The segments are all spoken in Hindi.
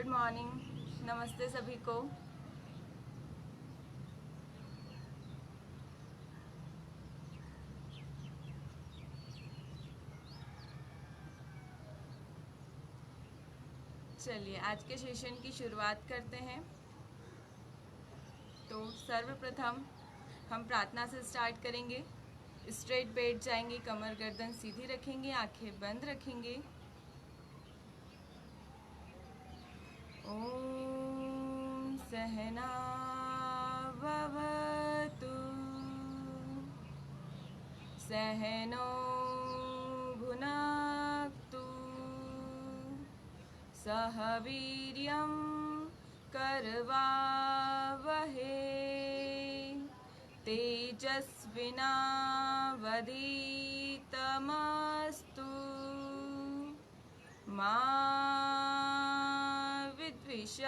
गुड मॉर्निंग, नमस्ते सभी को। चलिए आज के सेशन की शुरुआत करते हैं। तो सर्वप्रथम हम प्रार्थना से स्टार्ट करेंगे। स्ट्रेट बैठ जाएंगे, कमर गर्दन सीधी रखेंगे, आंखें बंद रखेंगे। ओम सहना भवतु सहनो भुनक्तु सह वीर्यं करवावहे तेजस्विनावधीतमस्तु मा विद्विषावहे।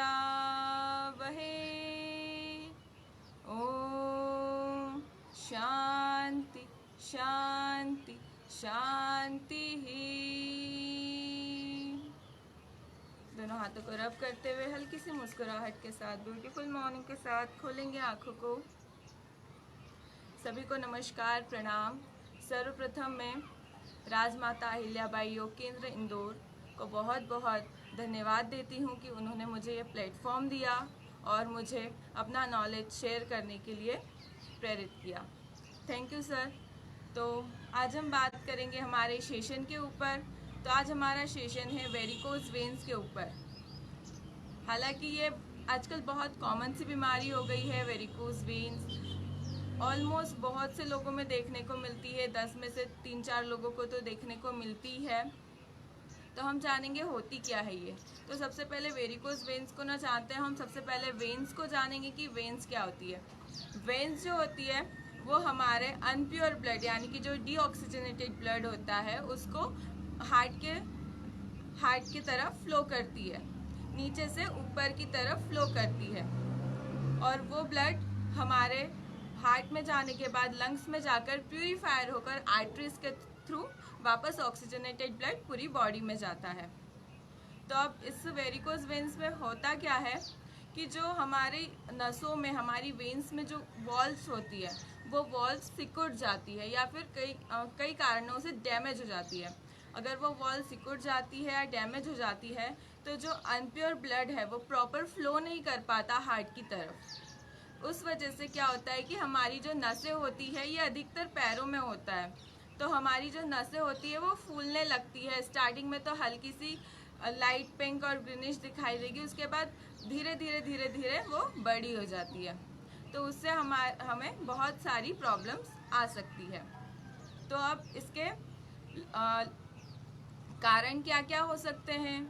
ओम शांति शांति शांति। दोनों हाथों को रब करते हुए हल्की सी मुस्कुराहट के साथ ब्यूटीफुल मॉर्निंग के साथ खोलेंगे आंखों को। सभी को नमस्कार, प्रणाम। सर्वप्रथम मैं राजमाता अहिल्याबाई योग केंद्र इंदौर को बहुत बहुत धन्यवाद देती हूँ कि उन्होंने मुझे ये प्लेटफॉर्म दिया और मुझे अपना नॉलेज शेयर करने के लिए प्रेरित किया। Thank you sir. तो आज हम बात करेंगे हमारे सेशन के ऊपर। तो आज हमारा सेशन है वेरिकोज वेन्स के ऊपर। हालांकि ये आजकल बहुत कॉमन सी बीमारी हो गई है वेरिकोज वेन्स। ऑलमोस्ट बहुत से लोगों में देखने को मिलती है, 10 में से 3-4 लोगों को तो देखने को मिलती है। तो हम जानेंगे होती क्या है ये। तो सबसे पहले वेरिकोज वेन्स को ना जानते हैं, हम सबसे पहले वेन्स को जानेंगे कि वेन्स क्या होती है। वेन्स जो होती है वो हमारे अनप्योर ब्लड यानी कि जो डीऑक्सीजनेटेड ब्लड होता है उसको हार्ट की तरफ फ्लो करती है, नीचे से ऊपर की तरफ फ्लो करती है। और वो ब्लड हमारे हार्ट में जाने के बाद लंग्स में जाकर प्यूरिफायर होकर आर्टरीज के थ्रू वापस ऑक्सीजनेटेड ब्लड पूरी बॉडी में जाता है। तो अब इस वेरिकोज वेन्स में होता क्या है कि जो हमारी नसों में, हमारी वेन्स में जो वॉल्स होती है वो वॉल्स सिकुड़ जाती है या फिर कई कारणों से डैमेज हो जाती है। अगर वो वॉल सिकुड़ जाती है या डैमेज हो जाती है तो जो अनप्योर ब्लड है वो प्रॉपर फ्लो नहीं कर पाता हार्ट की तरफ। उस वजह से क्या होता है कि हमारी जो नसें होती है ये अधिकतर पैरों में होता है। तो हमारी जो नसें होती है वो फूलने लगती है। स्टार्टिंग में तो हल्की सी लाइट पिंक और ग्रीनिश दिखाई देगी, उसके बाद धीरे धीरे वो बड़ी हो जाती है। तो उससे हमें बहुत सारी प्रॉब्लम्स आ सकती है। तो अब इसके कारण क्या क्या हो सकते हैं।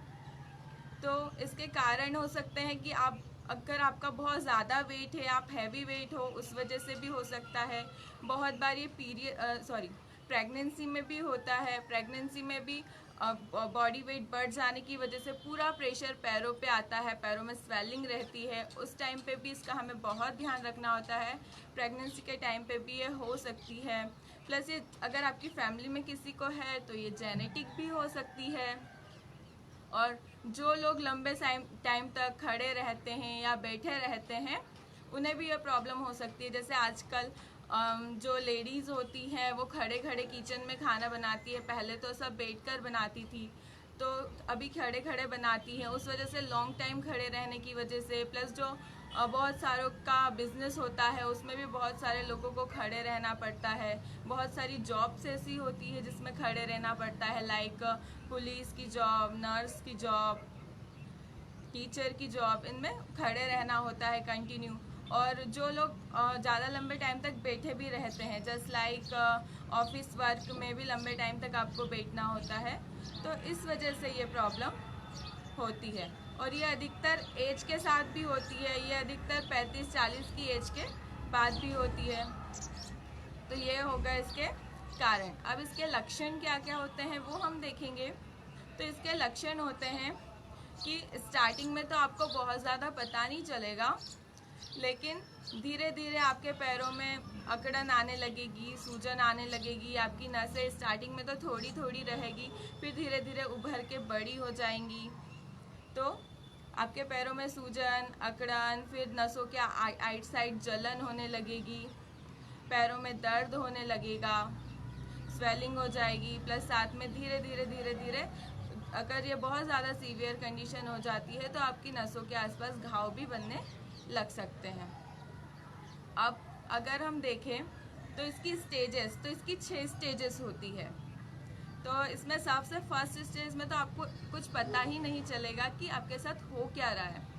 तो इसके कारण हो सकते हैं कि अगर आपका बहुत ज़्यादा वेट है, आप हैवी वेट हो, उस वजह से भी हो सकता है। बहुत बार ये प्रेगनेंसी में भी होता है। प्रेगनेंसी में भी बॉडी वेट बढ़ जाने की वजह से पूरा प्रेशर पैरों पे आता है, पैरों में स्वेलिंग रहती है। उस टाइम पे भी इसका हमें बहुत ध्यान रखना होता है। प्रेगनेंसी के टाइम पे भी ये हो सकती है। प्लस ये अगर आपकी फैमिली में किसी को है तो ये जेनेटिक भी हो सकती है। और जो लोग लंबे टाइम तक खड़े रहते हैं या बैठे रहते हैं उन्हें भी ये प्रॉब्लम हो सकती है। जैसे आजकल जो लेडीज़ होती हैं वो खड़े खड़े किचन में खाना बनाती है। पहले तो सब बैठकर बनाती थी, तो अभी खड़े खड़े बनाती हैं। उस वजह से लॉन्ग टाइम खड़े रहने की वजह से, प्लस जो बहुत सारों का बिजनेस होता है उसमें भी बहुत सारे लोगों को खड़े रहना पड़ता है। बहुत सारी जॉब्स ऐसी होती है जिसमें खड़े रहना पड़ता है, लाइक पुलिस की जॉब, नर्स की जॉब, टीचर की जॉब, इनमें खड़े रहना होता है कंटिन्यू। और जो लोग ज़्यादा लंबे टाइम तक बैठे भी रहते हैं, जस्ट लाइक ऑफिस वर्क में भी लंबे टाइम तक आपको बैठना होता है, तो इस वजह से ये प्रॉब्लम होती है। और ये अधिकतर एज के साथ भी होती है। ये अधिकतर 35-40 की एज के बाद भी होती है। तो ये होगा इसके कारण। अब इसके लक्षण क्या क्या होते हैं वो हम देखेंगे। तो इसके लक्षण होते हैं कि स्टार्टिंग में तो आपको बहुत ज़्यादा पता नहीं चलेगा, लेकिन धीरे धीरे आपके पैरों में अकड़न आने लगेगी, सूजन आने लगेगी। आपकी नसें स्टार्टिंग में तो थोड़ी थोड़ी रहेगी, फिर धीरे धीरे उभर के बड़ी हो जाएंगी। तो आपके पैरों में सूजन, अकड़न, फिर नसों के आइट साइड जलन होने लगेगी, पैरों में दर्द होने लगेगा, स्वेलिंग हो जाएगी, प्लस साथ में धीरे धीरे धीरे धीरे अगर ये बहुत ज़्यादा सीवियर कंडीशन हो जाती है तो आपकी नसों के आसपास घाव भी बनने लग सकते हैं। अब अगर हम देखें तो इसकी 6 स्टेजेस होती है। तो इसमें सबसे फर्स्ट स्टेज में तो आपको कुछ पता ही नहीं चलेगा कि आपके साथ हो क्या रहा है,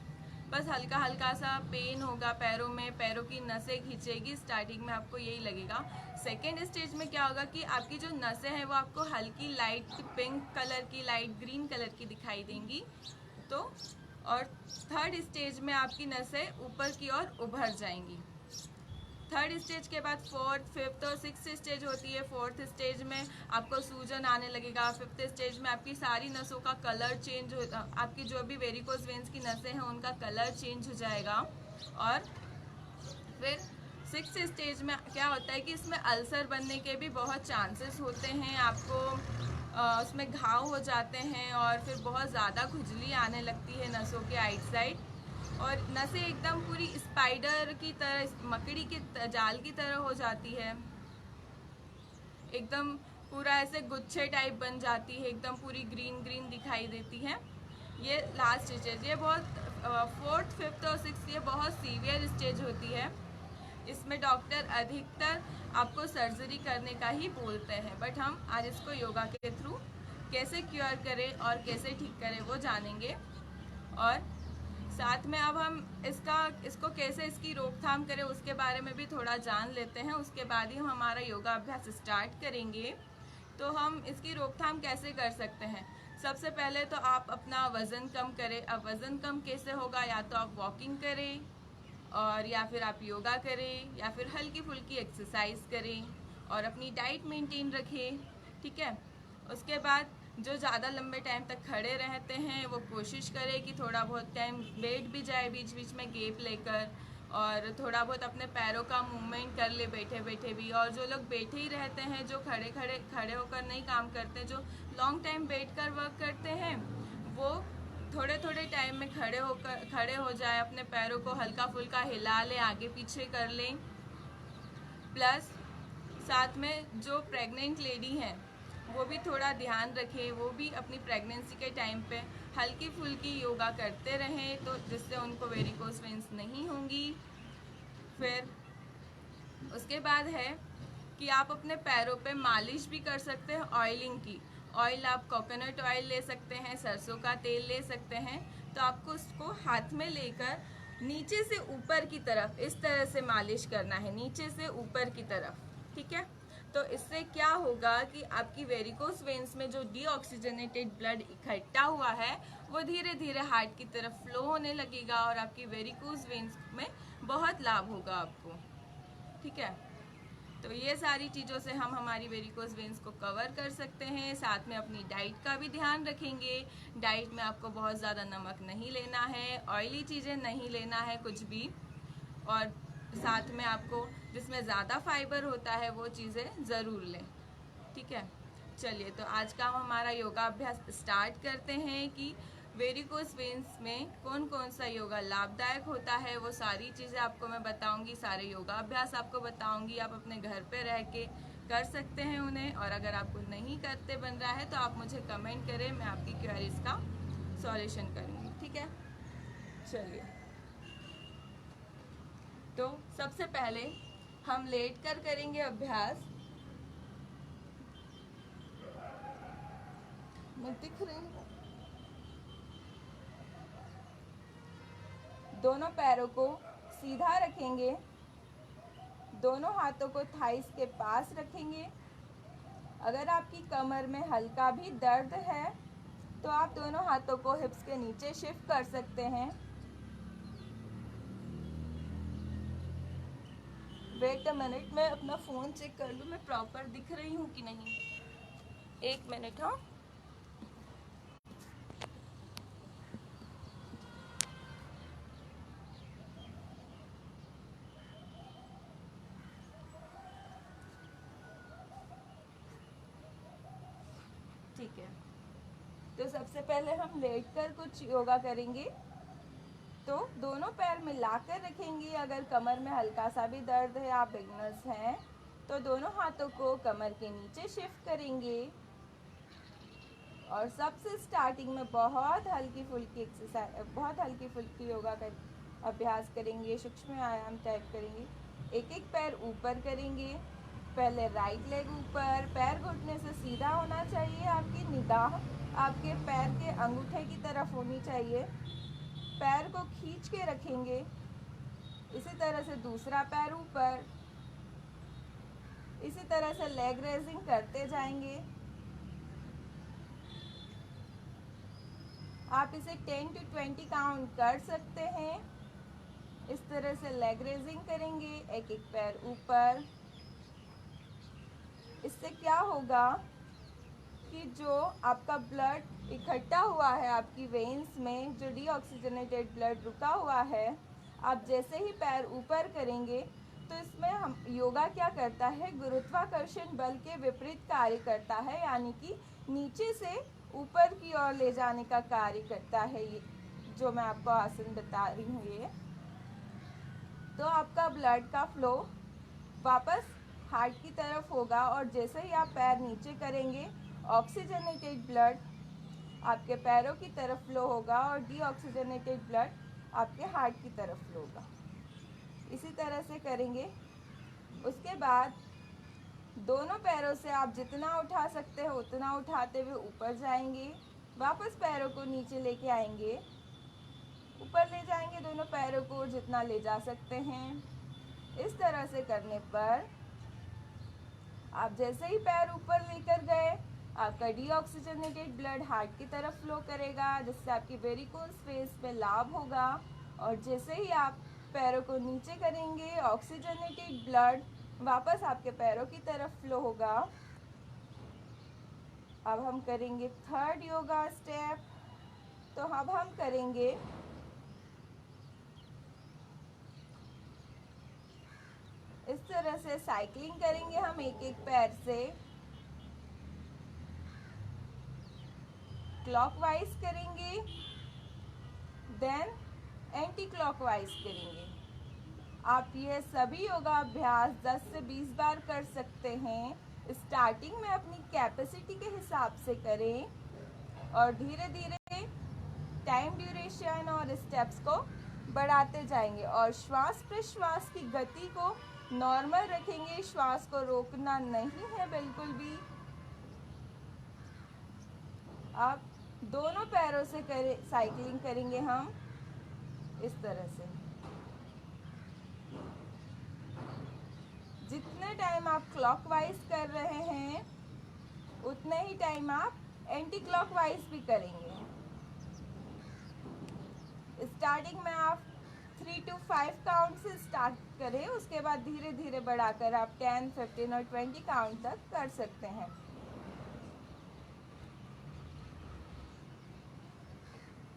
बस हल्का हल्का सा पेन होगा पैरों में, पैरों की नसें खींचेगी, स्टार्टिंग में आपको यही लगेगा। सेकेंड स्टेज में क्या होगा कि आपकी जो नसें हैं वो आपको हल्की लाइट पिंक कलर की, लाइट ग्रीन कलर की दिखाई देंगी। तो और थर्ड स्टेज में आपकी नसें ऊपर की ओर उभर जाएंगी। थर्ड स्टेज के बाद फोर्थ, फिफ्थ और सिक्स्थ स्टेज होती है। फोर्थ स्टेज में आपको सूजन आने लगेगा। फिफ्थ स्टेज में आपकी सारी नसों का कलर चेंज हो, आपकी जो भी वेरिकोज वेन्स की नसें हैं उनका कलर चेंज हो जाएगा। और फिर सिक्स्थ स्टेज में क्या होता है कि इसमें अल्सर बनने के भी बहुत चांसेस होते हैं, आपको उसमें घाव हो जाते हैं और फिर बहुत ज़्यादा खुजली आने लगती है नसों के आइट साइड, और नसें एकदम पूरी स्पाइडर की तरह, मकड़ी के जाल की तरह हो जाती है, एकदम पूरा ऐसे गुच्छे टाइप बन जाती है, एकदम पूरी ग्रीन ग्रीन दिखाई देती है। ये लास्ट स्टेज, ये बहुत फोर्थ, फिफ्थ और सिक्स्थ ये बहुत सीवियर स्टेज होती है। इसमें डॉक्टर अधिकतर आपको सर्जरी करने का ही बोलते हैं, बट हम आज इसको योगा के थ्रू कैसे क्योर करें और कैसे ठीक करें वो जानेंगे। और साथ में अब हम इसको कैसे इसकी रोकथाम करें उसके बारे में भी थोड़ा जान लेते हैं। उसके बाद ही हम हमारा योगा अभ्यास स्टार्ट करेंगे। तो हम इसकी रोकथाम कैसे कर सकते हैं? सबसे पहले तो आप अपना वज़न कम करें। अब वज़न कम कैसे होगा? या तो आप वॉकिंग करें, और या फिर आप योगा करें, या फिर हल्की फुल्की एक्सरसाइज करें और अपनी डाइट मेंटेन रखें। ठीक है। उसके बाद जो ज़्यादा लंबे टाइम तक खड़े रहते हैं वो कोशिश करें कि थोड़ा बहुत टाइम बैठ भी जाए बीच बीच में गैप लेकर, और थोड़ा बहुत अपने पैरों का मूवमेंट कर ले बैठे बैठे भी। और जो लोग बैठे ही रहते हैं, जो खड़े होकर नहीं काम करते, जो लॉन्ग टाइम बैठकर वर्क करते हैं, वो थोड़े थोड़े टाइम में खड़े हो जाए, अपने पैरों को हल्का फुल्का हिला लें, आगे पीछे कर लें। प्लस साथ में जो प्रेग्नेंट लेडी हैं वो भी थोड़ा ध्यान रखें, वो भी अपनी प्रेगनेंसी के टाइम पे हल्की फुल्की योगा करते रहें, तो जिससे उनको वेरिकोज वेन्स नहीं होंगी। फिर उसके बाद है कि आप अपने पैरों पे मालिश भी कर सकते हैं ऑयलिंग की। ऑयल आप कोकोनट ऑयल ले सकते हैं, सरसों का तेल ले सकते हैं। तो आपको उसको हाथ में लेकर नीचे से ऊपर की तरफ इस तरह से मालिश करना है, नीचे से ऊपर की तरफ। ठीक है। तो इससे क्या होगा कि आपकी वेरिकोज वेन्स में जो डीऑक्सीजनेटेड ब्लड इकट्ठा हुआ है वो धीरे धीरे हार्ट की तरफ फ्लो होने लगेगा, और आपकी वेरिकोज वेन्स में बहुत लाभ होगा आपको। ठीक है। तो ये सारी चीज़ों से हम हमारी वेरिकोज वेन्स को कवर कर सकते हैं। साथ में अपनी डाइट का भी ध्यान रखेंगे। डाइट में आपको बहुत ज़्यादा नमक नहीं लेना है, ऑयली चीज़ें नहीं लेना है कुछ भी, और साथ में आपको जिसमें ज़्यादा फाइबर होता है वो चीज़ें ज़रूर लें। ठीक है। चलिए, तो आज का हम हमारा योगा अभ्यास स्टार्ट करते हैं कि वेरिकोज वेन्स में कौन कौन सा योगा लाभदायक होता है। वो सारी चीज़ें आपको मैं बताऊंगी, सारे योगा अभ्यास आपको बताऊंगी। आप अपने घर पे रह के कर सकते हैं उन्हें, और अगर आपको नहीं करते बन रहा है तो आप मुझे कमेंट करें, मैं आपकी क्वेरीज का सॉल्यूशन करूँगी। ठीक है। चलिए, तो सबसे पहले हम लेट कर करेंगे अभ्यास। मैं दिख रही हूँ। दोनों पैरों को सीधा रखेंगे, दोनों हाथों को थाइस के पास रखेंगे। अगर आपकी कमर में हल्का भी दर्द है तो आप दोनों हाथों को हिप्स के नीचे शिफ्ट कर सकते हैं। वेट अ मिनट, मैं अपना फ़ोन चेक कर लूँ मैं प्रॉपर दिख रही हूँ कि नहीं। 1 मिनट। हाँ, ठीक है। तो सबसे पहले हम लेट कर कुछ योगा करेंगे। तो दोनों पैर मिलाकर रखेंगे। अगर कमर में हल्का सा भी दर्द है, आप बिगनर्स हैं, तो दोनों हाथों को कमर के नीचे शिफ्ट करेंगे और सबसे स्टार्टिंग में बहुत हल्की फुल्की एक्सरसाइज, बहुत हल्की फुल्की योगा का अभ्यास करेंगे, सूक्ष्म आयाम टाइप करेंगे। एक एक पैर ऊपर करेंगे। पहले राइट लेग ऊपर, पैर घुटने से सीधा होना चाहिए, आपकी निगाह आपके पैर के अंगूठे की तरफ होनी चाहिए। पैर को खींच के रखेंगे। इसी तरह से दूसरा पैर ऊपर, इसी तरह से लेग रेजिंग करते जाएंगे। आप इसे 10 to 20 काउंट कर सकते हैं। इस तरह से लेग रेजिंग करेंगे, एक एक पैर ऊपर। इससे क्या होगा कि जो आपका ब्लड इकट्ठा हुआ है आपकी वेन्स में, जो डीऑक्सीजनेटेड ब्लड रुका हुआ है, आप जैसे ही पैर ऊपर करेंगे तो इसमें हम योगा क्या करता है, गुरुत्वाकर्षण बल के विपरीत कार्य करता है, यानी कि नीचे से ऊपर की ओर ले जाने का कार्य करता है। ये जो मैं आपको आसन बता रही हूँ, ये तो आपका ब्लड का फ्लो वापस हार्ट की तरफ होगा और जैसे ही आप पैर नीचे करेंगे, ऑक्सीजनेटेड ब्लड आपके पैरों की तरफ फ्लो होगा और डीऑक्सीजनेटेड ब्लड आपके हार्ट की तरफ फ्लो होगा। इसी तरह से करेंगे। उसके बाद दोनों पैरों से आप जितना उठा सकते हो उतना उठाते हुए ऊपर जाएंगे। वापस पैरों को नीचे लेके आएंगे, ऊपर ले जाएंगे दोनों पैरों को जितना ले जा सकते हैं। इस तरह से करने पर आप जैसे ही पैर ऊपर लेकर गए, आपका डीऑक्सीजनेटेड ब्लड हार्ट की तरफ फ्लो करेगा, जिससे आपकी वेरिकोस वेन्स में लाभ होगा। और जैसे ही आप पैरों को नीचे करेंगे, ऑक्सीजनेटेड ब्लड वापस आपके पैरों की तरफ फ्लो होगा। अब हम करेंगे थर्ड योगा स्टेप। तो अब हम करेंगे इस तरह से साइकिलिंग करेंगे हम एक एक पैर से, क्लॉकवाइज करेंगे, देन एंटी क्लॉकवाइज करेंगे। आप ये सभी योगा अभ्यास 10 से 20 बार कर सकते हैं। स्टार्टिंग में अपनी कैपेसिटी के हिसाब से करें और धीरे धीरे टाइम ड्यूरेशन और स्टेप्स को बढ़ाते जाएंगे और श्वास प्रश्वास की गति को नॉर्मल रखेंगे। श्वास को रोकना नहीं है बिल्कुल भी। आप दोनों पैरों से साइकिलिंग करेंगे हम इस तरह से। जितने टाइम आप क्लॉकवाइज कर रहे हैं उतने ही टाइम आप एंटी क्लॉकवाइज भी करेंगे। स्टार्टिंग में आप 3 to 5 काउंट से स्टार्ट करें, उसके बाद धीरे धीरे बढ़ाकर आप 10, 15 और 20 काउंट तक कर सकते हैं।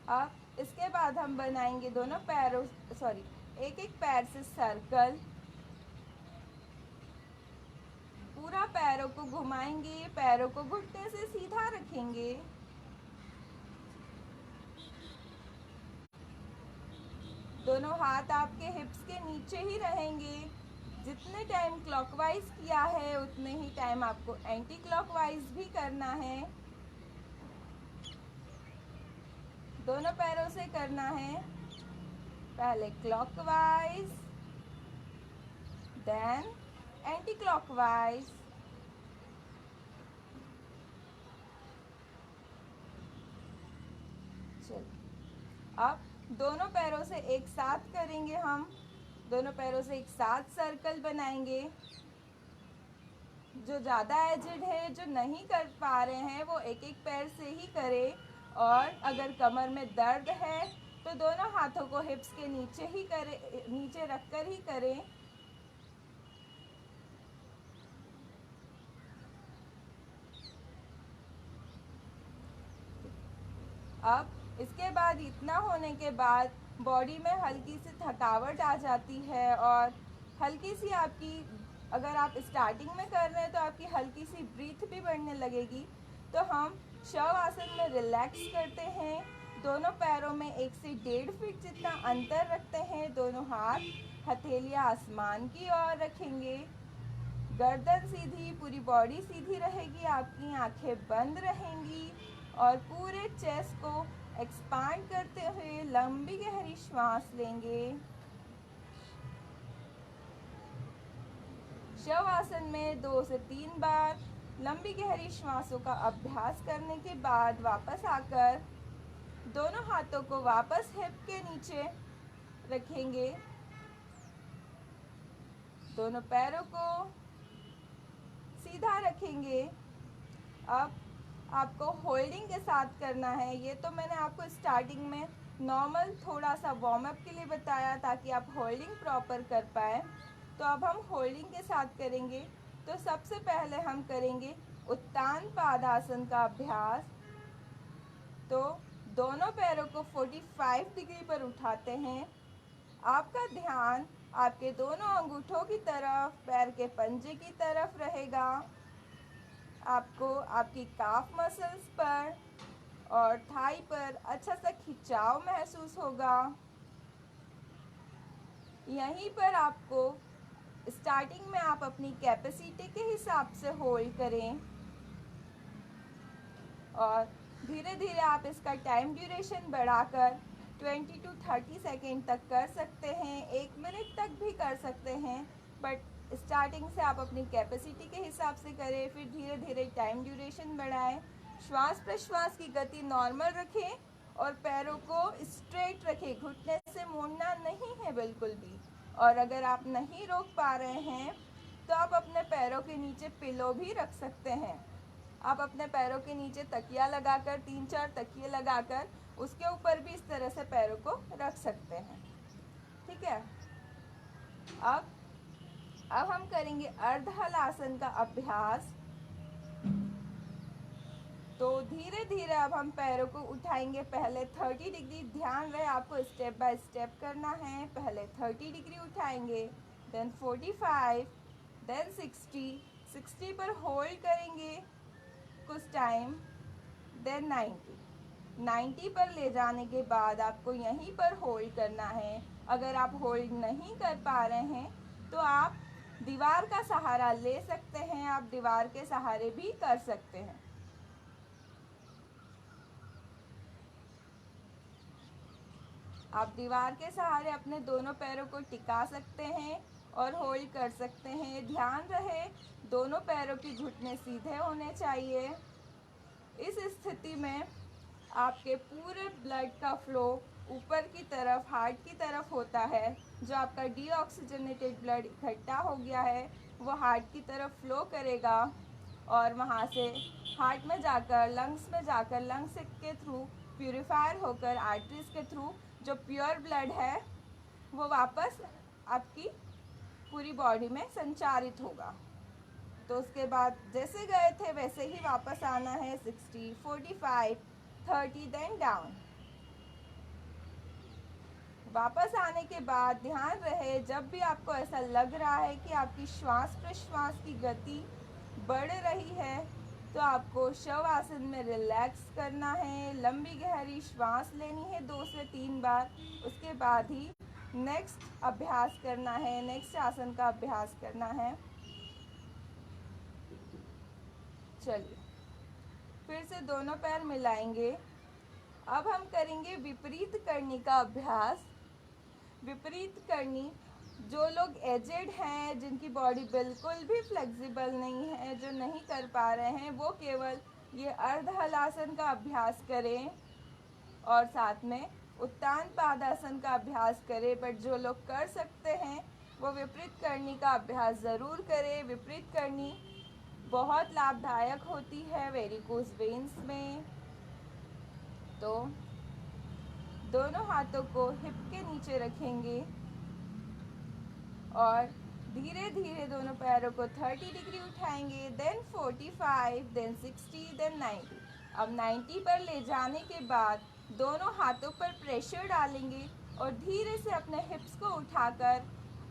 अब इसके बाद हम बनाएंगे दोनों पैरों एक एक पैर से सर्कल। पूरा पैरों को घुमाएंगे, पैरों को घुटने से सीधा रखेंगे। दोनों हाथ आपके हिप्स के नीचे ही रहेंगे। जितने टाइम क्लॉकवाइज किया है उतने ही टाइम आपको एंटी क्लॉकवाइज भी करना है। दोनों पैरों से करना है। पहले क्लॉकवाइज, देन एंटी क्लॉकवाइज। चलिए अब दोनों पैरों से एक साथ करेंगे हम। दोनों पैरों से एक साथ सर्कल बनाएंगे। जो ज़्यादा एजिड है, जो नहीं कर पा रहे हैं, वो एक एक पैर से ही करें। और अगर कमर में दर्द है तो दोनों हाथों को हिप्स के नीचे ही करें, नीचे रखकर ही करें। अब इसके बाद इतना होने के बाद बॉडी में हल्की सी थकावट आ जाती है और हल्की सी आपकी, अगर आप स्टार्टिंग में कर रहे हैं तो आपकी हल्की सी ब्रीथ भी बढ़ने लगेगी। तो हम शव आसन में रिलैक्स करते हैं। दोनों पैरों में 1 से 1.5 फीट जितना अंतर रखते हैं। दोनों हाथ हथेलियां आसमान की ओर रखेंगे। गर्दन सीधी, पूरी बॉडी सीधी रहेगी, आपकी आंखें बंद रहेंगी और पूरे चेस्ट को एक्सपांड करते हुए लंबी गहरी श्वास लेंगे। शवासन में 2 से 3 बार लंबी गहरी श्वासों का अभ्यास करने के बाद वापस आकर दोनों हाथों को वापस हिप के नीचे रखेंगे। दोनों पैरों को सीधा रखेंगे। अब आपको होल्डिंग के साथ करना है। ये तो मैंने आपको स्टार्टिंग में नॉर्मल थोड़ा सा वार्म अप के लिए बताया ताकि आप होल्डिंग प्रॉपर कर पाए। तो अब हम होल्डिंग के साथ करेंगे। तो सबसे पहले हम करेंगे उत्तान पादासन का अभ्यास। तो दोनों पैरों को 45 डिग्री पर उठाते हैं। आपका ध्यान आपके दोनों अंगूठों की तरफ, पैर के पंजे की तरफ रहेगा। आपको आपकी काफ मसल्स पर और थाई पर अच्छा सा खिंचाव महसूस होगा। यहीं पर आपको स्टार्टिंग में आप अपनी कैपेसिटी के हिसाब से होल्ड करें और धीरे धीरे आप इसका टाइम ड्यूरेशन बढ़ाकर 20 to 30 सेकेंड तक कर सकते हैं, 1 मिनट तक भी कर सकते हैं। बट स्टार्टिंग से आप अपनी कैपेसिटी के हिसाब से करें, फिर धीरे धीरे टाइम ड्यूरेशन बढ़ाएं। श्वास प्रश्वास की गति नॉर्मल रखें और पैरों को स्ट्रेट रखें, घुटने से मोड़ना नहीं है बिल्कुल भी। और अगर आप नहीं रोक पा रहे हैं तो आप अपने पैरों के नीचे पिलो भी रख सकते हैं। आप अपने पैरों के नीचे तकिया लगाकर, 3-4 तकिए लगाकर उसके ऊपर भी इस तरह से पैरों को रख सकते हैं। ठीक है। अब हम करेंगे अर्ध हलासन का अभ्यास। तो धीरे धीरे अब हम पैरों को उठाएंगे। पहले 30 डिग्री, ध्यान रहे आपको स्टेप बाय स्टेप करना है। पहले 30 डिग्री उठाएंगे, देन 45, देन 60 पर होल्ड करेंगे कुछ टाइम, देन 90 पर ले जाने के बाद आपको यहीं पर होल्ड करना है। अगर आप होल्ड नहीं कर पा रहे हैं तो आप दीवार का सहारा ले सकते हैं, आप दीवार के सहारे भी कर सकते हैं। आप दीवार के सहारे अपने दोनों पैरों को टिका सकते हैं और होल्ड कर सकते हैं। ध्यान रहे दोनों पैरों की घुटने सीधे होने चाहिए। इस स्थिति में आपके पूरे ब्लड का फ्लो ऊपर की तरफ, हार्ट की तरफ होता है। जो आपका डीऑक्सीजनेटेड ब्लड इकट्ठा हो गया है वो हार्ट की तरफ फ्लो करेगा और वहाँ से हार्ट में जाकर, लंग्स में जाकर, लंग्स के थ्रू प्यूरिफायर होकर आर्टरीज के थ्रू जो प्योर ब्लड है वो वापस आपकी पूरी बॉडी में संचारित होगा। तो उसके बाद जैसे गए थे वैसे ही वापस आना है। 60, 45, 30, देन डाउन। वापस आने के बाद ध्यान रहे जब भी आपको ऐसा लग रहा है कि आपकी श्वास प्रश्वास की गति बढ़ रही है तो आपको शवासन में रिलैक्स करना है। लंबी गहरी श्वास लेनी है 2 से 3 बार। उसके बाद ही नेक्स्ट अभ्यास करना है, नेक्स्ट आसन का अभ्यास करना है। चलिए फिर से दोनों पैर मिलाएंगे। अब हम करेंगे विपरीत करनी का अभ्यास। विपरीत करनी, जो लोग एजेड हैं, जिनकी बॉडी बिल्कुल भी फ्लेक्सिबल नहीं है, जो नहीं कर पा रहे हैं, वो केवल ये अर्ध हलासन का अभ्यास करें और साथ में उत्तान पादासन का अभ्यास करें। बट जो लोग कर सकते हैं वो विपरीत करनी का अभ्यास ज़रूर करें। विपरीत करनी बहुत लाभदायक होती है वेरिकोज वेन्स में। तो दोनों हाथों को हिप के नीचे रखेंगे और धीरे धीरे दोनों पैरों को 30 डिग्री उठाएंगे, देन 45, देन 60, देन 90। अब 90 पर ले जाने के बाद दोनों हाथों पर प्रेशर डालेंगे और धीरे से अपने हिप्स को उठाकर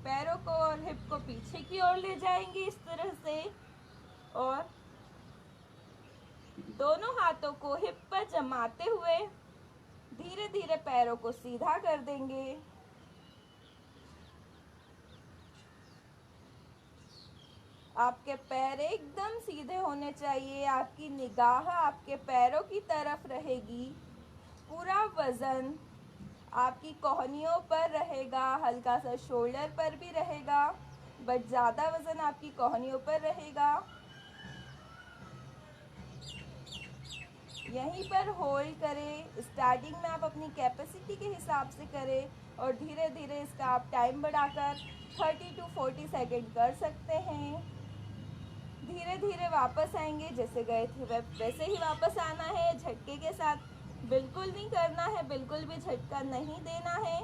पैरों को और हिप को पीछे की ओर ले जाएंगे इस तरह से। और दोनों हाथों को हिप पर जमाते हुए धीरे धीरे पैरों को सीधा कर देंगे। आपके पैर एकदम सीधे होने चाहिए, आपकी निगाह आपके पैरों की तरफ रहेगी। पूरा वजन आपकी कोहनियों पर रहेगा, हल्का सा शोल्डर पर भी रहेगा, बट ज़्यादा वजन आपकी कोहनियों पर रहेगा। यहीं पर होल्ड करें। स्टार्टिंग में आप अपनी कैपेसिटी के हिसाब से करें और धीरे धीरे इसका आप टाइम बढ़ाकर 30 to 40 सेकेंड कर सकते हैं। धीरे धीरे वापस आएंगे, जैसे गए थे वैसे ही वापस आना है। झटके के साथ बिल्कुल नहीं करना है, बिल्कुल भी झटका नहीं देना है।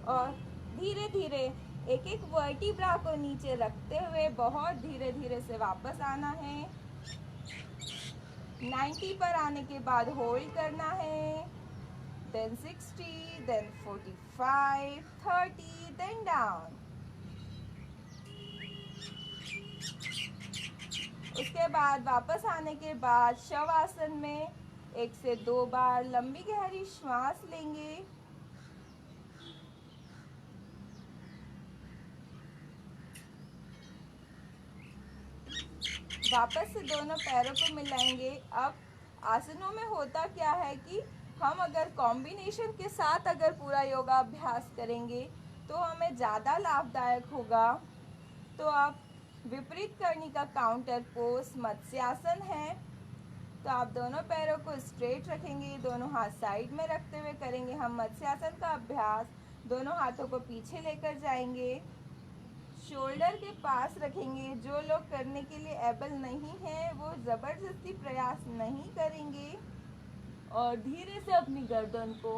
और धीरे धीरे एक एक वर्टिब्रा को नीचे रखते हुए बहुत धीरे धीरे से वापस आना है। 90 पर आने के बाद होल्ड करना है, then 60, then 45, 30, then down। उसके बाद वापस आने के बाद शवासन में 1 से 2 बार लंबी गहरी श्वास लेंगे। वापस से दोनों पैरों को मिलाएंगे। अब आसनों में होता क्या है कि हम अगर कॉम्बिनेशन के साथ अगर पूरा योगा अभ्यास करेंगे तो हमें ज़्यादा लाभदायक होगा। तो आप विपरीत करनी का काउंटर पोज मत्स्यासन है। तो आप दोनों पैरों को स्ट्रेट रखेंगे, दोनों हाथ साइड में रखते हुए करेंगे हम मत्स्यासन का अभ्यास। दोनों हाथों को पीछे लेकर जाएंगे, शोल्डर के पास रखेंगे। जो लोग करने के लिए एबल नहीं हैं वो ज़बरदस्ती प्रयास नहीं करेंगे और धीरे से अपनी गर्दन को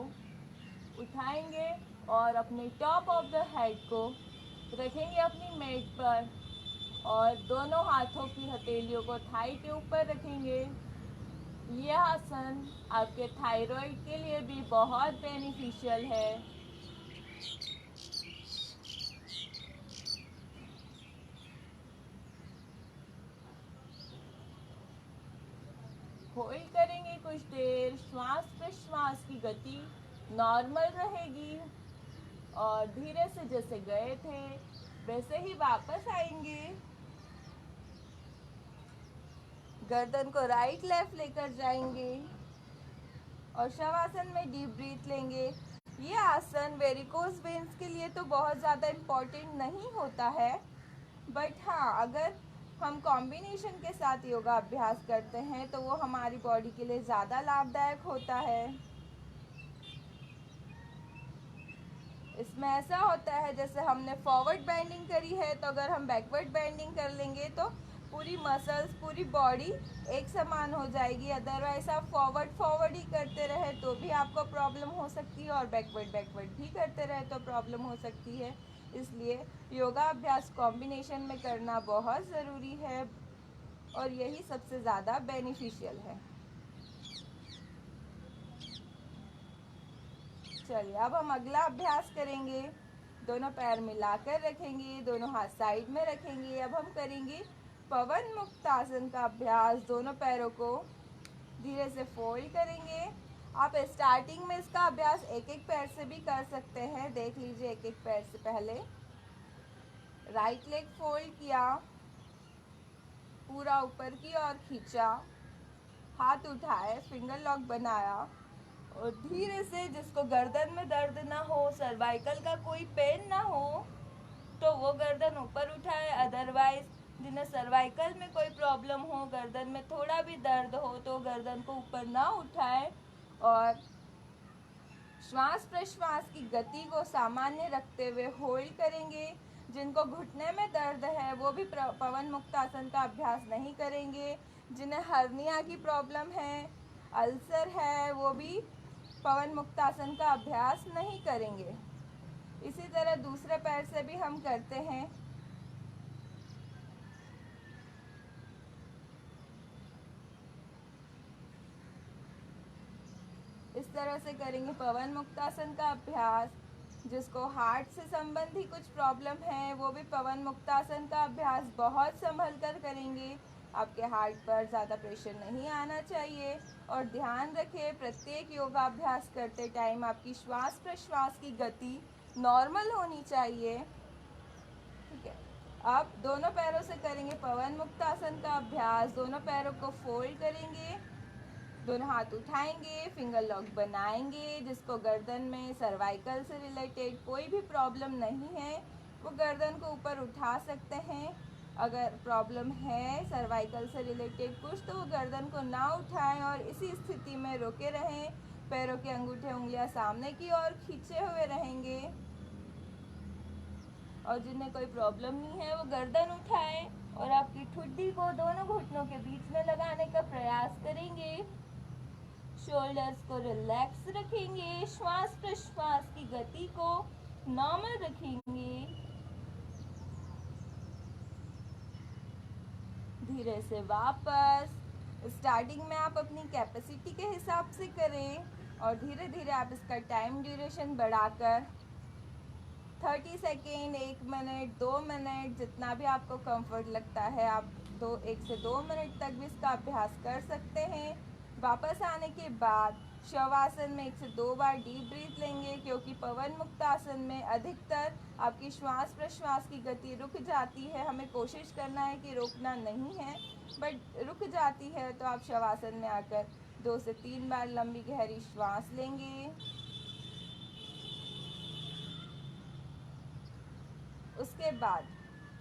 उठाएंगे और अपने टॉप ऑफ द हेड को रखेंगे अपनी मेट पर और दोनों हाथों की हथेलियों को थाई के ऊपर रखेंगे। यह आसन आपके थायराइड के लिए भी बहुत बेनिफिशियल है। होल्ड करेंगे कुछ देर। श्वास प्रश्वास की गति नॉर्मल रहेगी और धीरे से जैसे गए थे वैसे ही वापस आएंगे। गर्दन को राइट लेफ्ट लेकर जाएंगे और शवासन में डीप ब्रीथ लेंगे। ये आसन वेरिकोज वेन्स के लिए तो बहुत ज़्यादा इम्पोर्टेंट नहीं होता है, बट हाँ अगर हम कॉम्बिनेशन के साथ योगा अभ्यास करते हैं तो वो हमारी बॉडी के लिए ज़्यादा लाभदायक होता है। इसमें ऐसा होता है जैसे हमने फॉरवर्ड बेंडिंग करी है तो अगर हम बैकवर्ड बेंडिंग कर लेंगे तो पूरी मसल्स पूरी बॉडी एक समान हो जाएगी। अदरवाइज आप फॉरवर्ड ही करते रहे तो भी आपको प्रॉब्लम हो सकती है और बैकवर्ड भी करते रहे तो प्रॉब्लम हो सकती है। इसलिए योगा अभ्यास कॉम्बिनेशन में करना बहुत ज़रूरी है और यही सबसे ज़्यादा बेनिफिशियल है। चलिए अब हम अगला अभ्यास करेंगे। दोनों पैर मिलाकर रखेंगे, दोनों हाथ साइड में रखेंगे। अब हम करेंगे पवन मुक्त आसन का अभ्यास। दोनों पैरों को धीरे से फोल्ड करेंगे। आप स्टार्टिंग में इसका अभ्यास एक एक पैर से भी कर सकते हैं। देख लीजिए, एक एक पैर से पहले राइट लेग फोल्ड किया, पूरा ऊपर की ओर खींचा, हाथ उठाए, फिंगर लॉक बनाया और धीरे से जिसको गर्दन में दर्द ना हो, सर्वाइकल का कोई पेन ना हो तो वो गर्दन ऊपर उठाए। अदरवाइज जिन्हें सर्वाइकल में कोई प्रॉब्लम हो, गर्दन में थोड़ा भी दर्द हो तो गर्दन को ऊपर ना उठाए और श्वास प्रश्वास की गति को सामान्य रखते हुए होल्ड करेंगे। जिनको घुटने में दर्द है वो भी पवन मुक्त आसन का अभ्यास नहीं करेंगे। जिन्हें हर्निया की प्रॉब्लम है, अल्सर है, वो भी पवन मुक्त आसन का अभ्यास नहीं करेंगे। इसी तरह दूसरे पैर से भी हम करते हैं। इस तरह से करेंगे पवन मुक्त आसन का अभ्यास। जिसको हार्ट से संबंधी कुछ प्रॉब्लम है वो भी पवन मुक्त आसन का अभ्यास बहुत संभल कर करेंगे। आपके हार्ट पर ज़्यादा प्रेशर नहीं आना चाहिए। और ध्यान रखें, प्रत्येक योगाभ्यास करते टाइम आपकी श्वास प्रश्वास की गति नॉर्मल होनी चाहिए। ठीक है, अब दोनों पैरों से करेंगे पवन मुक्तासन का अभ्यास। दोनों पैरों को फोल्ड करेंगे, दोनों हाथ उठाएंगे, फिंगर लॉक बनाएंगे। जिसको गर्दन में सर्वाइकल से रिलेटेड कोई भी प्रॉब्लम नहीं है वो गर्दन को ऊपर उठा सकते हैं। अगर प्रॉब्लम है सर्वाइकल से रिलेटेड कुछ तो वो गर्दन को ना उठाएं और इसी स्थिति में रुके रहें। पैरों के अंगूठे उंगलियां सामने की ओर खींचे हुए रहेंगे। और जिन्हें कोई प्रॉब्लम नहीं है वो गर्दन उठाएं और आपकी ठुड्डी को दोनों घुटनों के बीच में लगाने का प्रयास करेंगे। शोल्डर्स को रिलैक्स रखेंगे, श्वास प्रश्वास की गति को नॉर्मल रखेंगे। धीरे से वापस स्टार्टिंग में आप अपनी कैपेसिटी के हिसाब से करें और धीरे धीरे आप इसका टाइम ड्यूरेशन बढ़ाकर 30 सेकेंड, 1 मिनट, 2 मिनट, जितना भी आपको कंफर्ट लगता है आप 1 से 2 मिनट तक भी इसका अभ्यास कर सकते हैं। वापस आने के बाद शवासन में 1 से 2 बार डीप ब्रीथ लेंगे, क्योंकि पवन मुक्तासन में अधिकतर आपकी श्वास प्रश्वास की गति रुक जाती है। हमें कोशिश करना है कि रोकना नहीं है, बट रुक जाती है तो आप शवासन में आकर 2 से 3 बार लंबी गहरी श्वास लेंगे। उसके बाद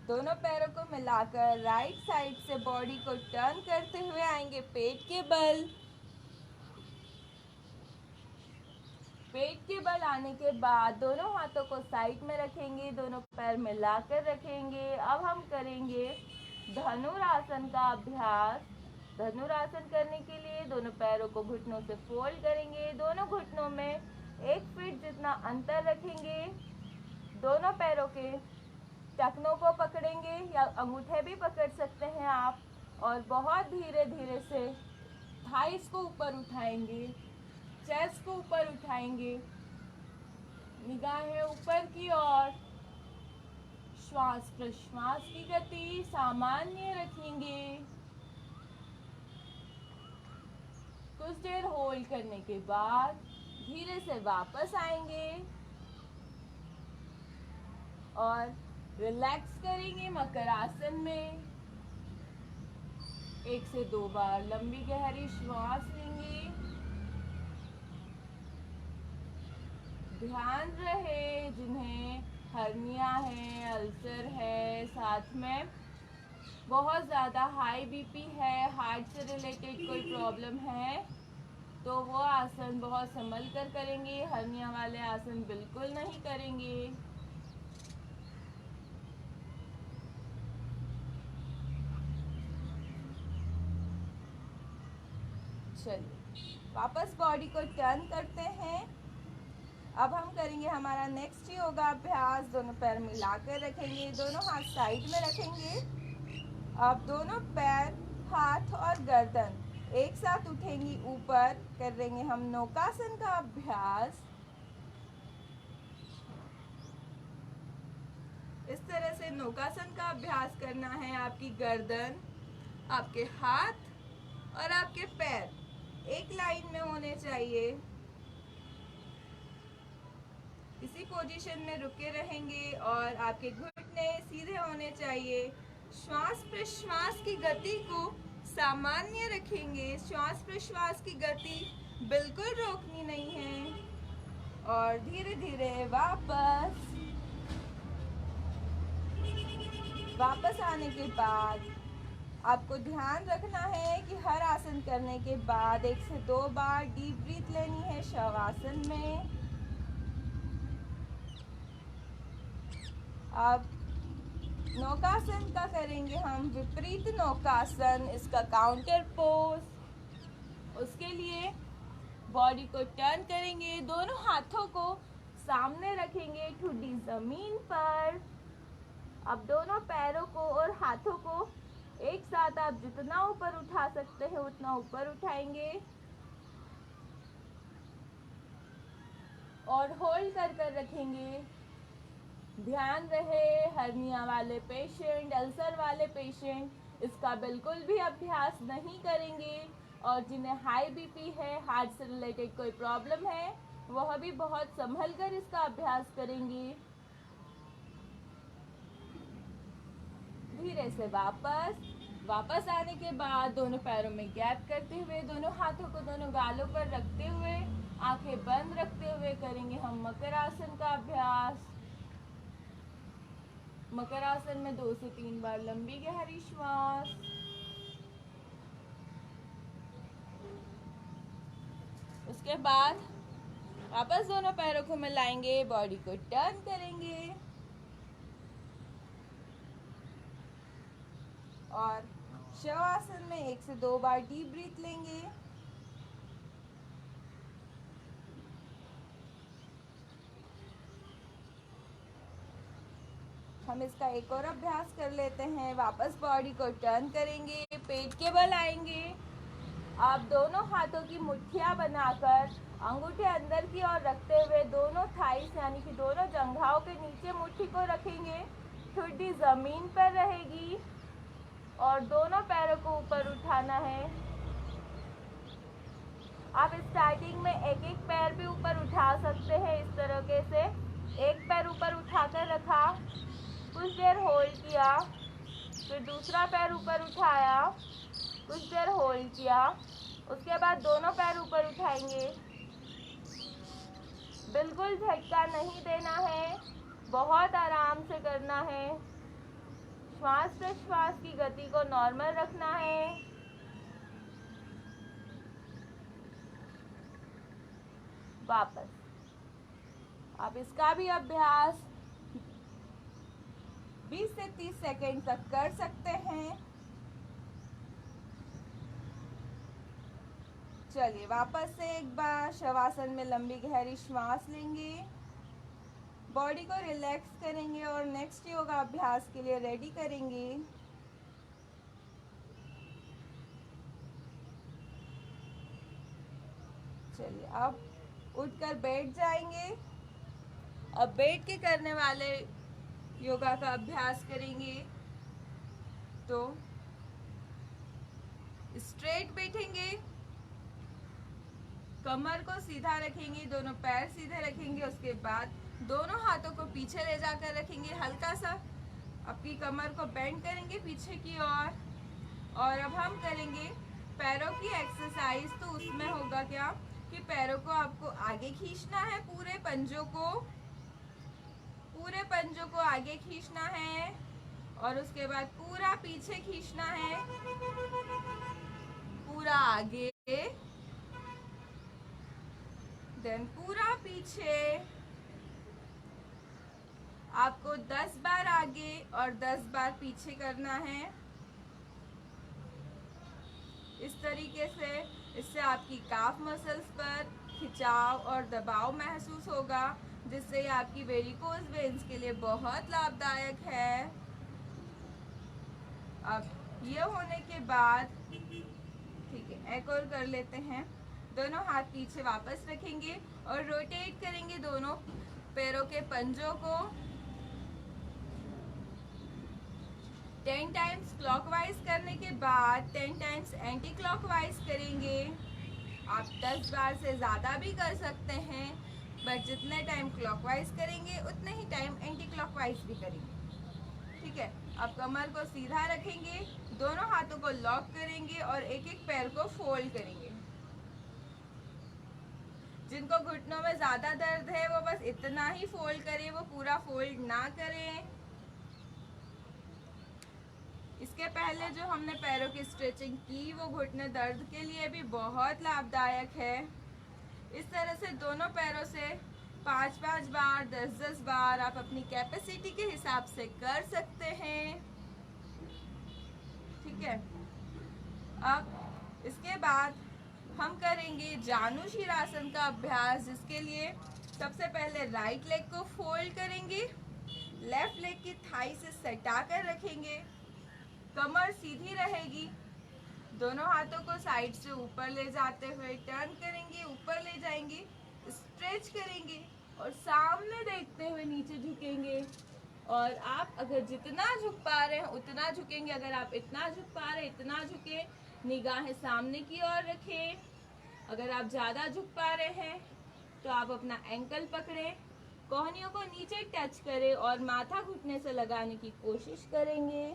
दोनों पैरों को मिलाकर राइट साइड से बॉडी को टर्न करते हुए आएंगे पेट के बल। पेट के बल आने के बाद दोनों हाथों को साइड में रखेंगे, दोनों पैर मिलाकर रखेंगे। अब हम करेंगे धनुरासन का अभ्यास। धनुरासन करने के लिए दोनों पैरों को घुटनों से फोल्ड करेंगे, दोनों घुटनों में 1 फीट जितना अंतर रखेंगे। दोनों पैरों के टखनों को पकड़ेंगे या अंगूठे भी पकड़ सकते हैं आप, और बहुत धीरे धीरे से थाइस को ऊपर उठाएंगे, चेस्ट को ऊपर उठाएंगे, निगाहें ऊपर की ओर। श्वास प्रश्वास की गति सामान्य रखेंगे। कुछ देर होल्ड करने के बाद धीरे से वापस आएंगे और रिलैक्स करेंगे मकर आसन में। 1 से 2 बार लंबी गहरी श्वास लेंगे। ध्यान रहे जिन्हें हर्निया है, अल्सर है, साथ में बहुत ज़्यादा हाई बीपी है, हार्ट से रिलेटेड कोई प्रॉब्लम है, तो वो आसन बहुत संभल कर करेंगे। हर्निया वाले आसन बिल्कुल नहीं करेंगे। चलिए वापस बॉडी को टर्न करते हैं। अब हम करेंगे हमारा नेक्स्ट योगा अभ्यास। दोनों पैर मिलाकर रखेंगे, दोनों हाथ साइड में रखेंगे। अब दोनों पैर, हाथ और गर्दन एक साथ उठेंगी ऊपर। करेंगे हम नौकासन का अभ्यास। इस तरह से नौकासन का अभ्यास करना है। आपकी गर्दन, आपके हाथ और आपके पैर एक लाइन में होने चाहिए। इसी पोजीशन में रुके रहेंगे और आपके घुटने सीधे होने चाहिए। श्वास प्रश्वास की गति को सामान्य रखेंगे। श्वास प्रश्वास की गति बिल्कुल रोकनी नहीं है। और धीरे धीरे वापस आने के बाद आपको ध्यान रखना है कि हर आसन करने के बाद 1 से 2 बार डीप ब्रीथ लेनी है शवासन में। अब नौकासन का करेंगे हम विपरीत नौकासन, इसका काउंटर पोज। उसके लिए बॉडी को टर्न करेंगे, दोनों हाथों को सामने रखेंगे, ठुड्डी जमीन पर। अब दोनों पैरों को और हाथों को एक साथ आप जितना ऊपर उठा सकते हैं उतना ऊपर उठाएंगे और होल्ड कर रखेंगे। ध्यान रहे हर्निया वाले पेशेंट, अल्सर वाले पेशेंट इसका बिल्कुल भी अभ्यास नहीं करेंगे। और जिन्हें हाई बीपी है, हार्ट से रिलेटेड कोई प्रॉब्लम है, वह भी बहुत संभल कर इसका अभ्यास करेंगे। धीरे से वापस आने के बाद दोनों पैरों में गैप करते हुए, दोनों हाथों को दोनों गालों पर रखते हुए, आंखें बंद रखते हुए करेंगे हम मकर आसन का अभ्यास। मकर आसन में 2 से 3 बार लंबी गहरी श्वास। उसके बाद वापस दोनों पैरों को मिलाएंगे, बॉडी को टर्न करेंगे और शवासन में 1 से 2 बार डीप ब्रीथ लेंगे। हम इसका एक और अभ्यास कर लेते हैं। वापस बॉडी को टर्न करेंगे, पेट के बल आएंगे। आप दोनों हाथों की मुट्ठियां बनाकर अंगूठे अंदर की ओर रखते हुए दोनों थाइस यानी कि दोनों जंघाओं के नीचे मुट्ठी को रखेंगे। ठुड्डी जमीन पर रहेगी और दोनों पैरों को ऊपर उठाना है। आप स्टार्टिंग में एक एक पैर भी ऊपर उठा सकते हैं। इस तरीके से एक पैर ऊपर उठाकर रखा, कुछ देर होल्ड किया, फिर दूसरा पैर ऊपर उठाया, कुछ देर होल्ड किया, उसके बाद दोनों पैर ऊपर उठाएंगे। बिल्कुल झटका नहीं देना है, बहुत आराम से करना है। श्वास प्रश्वास की गति को नॉर्मल रखना है। वापस आप इसका भी अभ्यास 20 से 30 सेकंड तक कर सकते हैं। चलिए वापस से एक बार शवासन में लंबी गहरी श्वास लेंगे, बॉडी को रिलैक्स करेंगे और नेक्स्ट योगा अभ्यास के लिए रेडी करेंगे। चलिए अब उठकर बैठ जाएंगे। अब बैठ के करने वाले योगा का अभ्यास करेंगे। तो स्ट्रेट बैठेंगे, कमर को सीधा रखेंगे, दोनों पैर सीधे रखेंगे। उसके बाद दोनों हाथों को पीछे ले जाकर रखेंगे, हल्का सा अपनी कमर को बेंड करेंगे पीछे की ओर। और अब हम करेंगे पैरों की एक्सरसाइज। तो उसमें होगा क्या कि पैरों को आपको आगे खींचना है, पूरे पंजों को आगे खींचना है और उसके बाद पूरा पीछे खींचना है, पूरा आगे, देन पूरा पीछे। आपको 10 बार आगे और 10 बार पीछे करना है। इस तरीके से इससे आपकी काफ मसल्स पर खिंचाव और दबाव महसूस होगा, जिससे आपकी वेरिकोज वेन्स के लिए बहुत लाभदायक है। अब ये होने के बाद ठीक है, एक और कर लेते हैं। दोनों हाथ पीछे वापस रखेंगे और रोटेट करेंगे दोनों पैरों के पंजों को 10 टाइम्स क्लॉकवाइज करने के बाद 10 टाइम्स एंटी क्लॉकवाइज करेंगे। आप 10 बार से ज़्यादा भी कर सकते हैं, बट जितने टाइम क्लॉकवाइज करेंगे उतने ही टाइम एंटी क्लॉकवाइज भी करेंगे। ठीक है, अब कमर को सीधा रखेंगे, दोनों हाथों को लॉक करेंगे और एक एक पैर को फोल्ड करेंगे। जिनको घुटनों में ज़्यादा दर्द है वो बस इतना ही फोल्ड करें, वो पूरा फोल्ड ना करें। इसके पहले जो हमने पैरों की स्ट्रेचिंग की वो घुटने दर्द के लिए भी बहुत लाभदायक है। इस तरह से दोनों पैरों से 5-5 बार, 10-10 बार आप अपनी कैपेसिटी के हिसाब से कर सकते हैं। ठीक है, अब इसके बाद हम करेंगे जानु शीरासन का अभ्यास, जिसके लिए सबसे पहले राइट लेग को फोल्ड करेंगे, लेफ्ट लेग की थाई से सटा कर रखेंगे, कमर सीधी रहेगी, दोनों हाथों को साइड से ऊपर ले जाते हुए टर्न करेंगे, ऊपर ले जाएंगे, स्ट्रेच करेंगे और सामने देखते हुए नीचे झुकेंगे। और आप अगर जितना झुक पा रहे हैं उतना झुकेंगे। अगर आप इतना झुक पा रहे हैं इतना झुके, निगाहें सामने की ओर रखें। अगर आप ज़्यादा झुक पा रहे हैं तो आप अपना एंकल पकड़ें, कोहनियों को नीचे टच करें और माथा घुटने से लगाने की कोशिश करेंगे।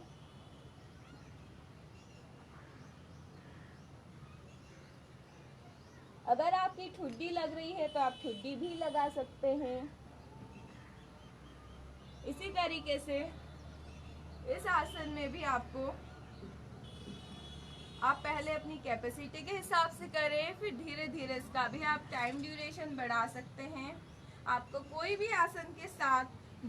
अगर आपकी ठुड्डी लग रही है तो आप ठुड्डी भी लगा सकते हैं। इसी तरीके से इस आसन में भी आप पहले अपनी कैपेसिटी के हिसाब से करें, फिर धीरे धीरे इसका भी आप टाइम ड्यूरेशन बढ़ा सकते हैं। आपको कोई भी आसन के साथ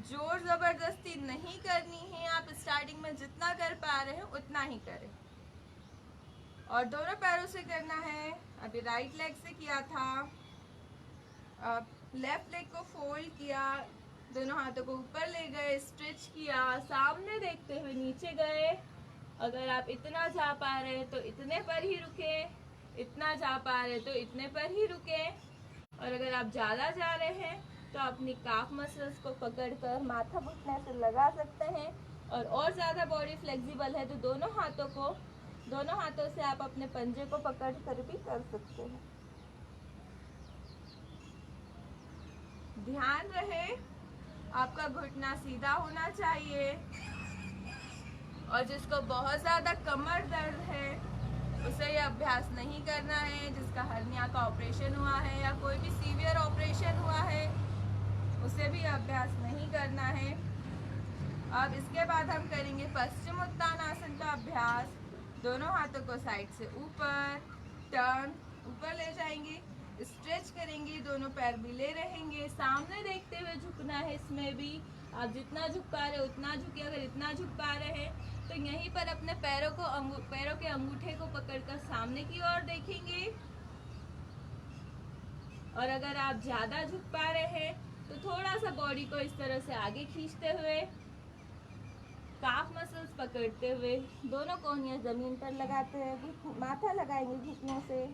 जोर जबरदस्ती नहीं करनी है। आप स्टार्टिंग में जितना कर पा रहे हैं उतना ही करें। और दोनों पैरों से करना है। अभी राइट लेग से किया था, अब लेफ्ट लेग को फोल्ड किया, दोनों हाथों को ऊपर ले गए, स्ट्रेच किया, सामने देखते हुए नीचे गए। अगर आप इतना जा पा रहे हैं तो इतने पर ही रुके, इतना जा पा रहे हैं तो इतने पर ही रुके। और अगर आप ज़्यादा जा रहे हैं तो अपनी काफ मसल्स को पकड़कर माथा घुटने से लगा सकते हैं। और ज़्यादा बॉडी फ्लेक्सिबल है तो दोनों हाथों से आप अपने पंजे को पकड़ कर भी कर सकते हैं। ध्यान रहे आपका घुटना सीधा होना चाहिए। और जिसको बहुत ज़्यादा कमर दर्द है उसे ये अभ्यास नहीं करना है। जिसका हर्निया का ऑपरेशन हुआ है या कोई भी सीवियर ऑपरेशन हुआ है उसे भी अभ्यास नहीं करना है। अब इसके बाद हम करेंगे पश्चिम उत्तानासन का अभ्यास। दोनों हाथों को साइड से ऊपर टर्न, ऊपर ले जाएंगे, स्ट्रेच करेंगे, दोनों पैर मिले रहेंगे, सामने देखते हुए झुकना है। इसमें भी आप जितना झुक पा रहे हैं उतना झुकिए। अगर इतना झुक पा रहे हैं तो यहीं पर अपने पैरों के अंगूठे को पकड़कर सामने की ओर देखेंगे। और अगर आप ज्यादा झुक पा रहे हैं तो थोड़ा सा बॉडी को इस तरह से आगे खींचते हुए, काफ मसल्स पकड़ते हुए, दोनों कोहनियां जमीन पर लगाते हुए माथा लगाएंगे घुटनों से।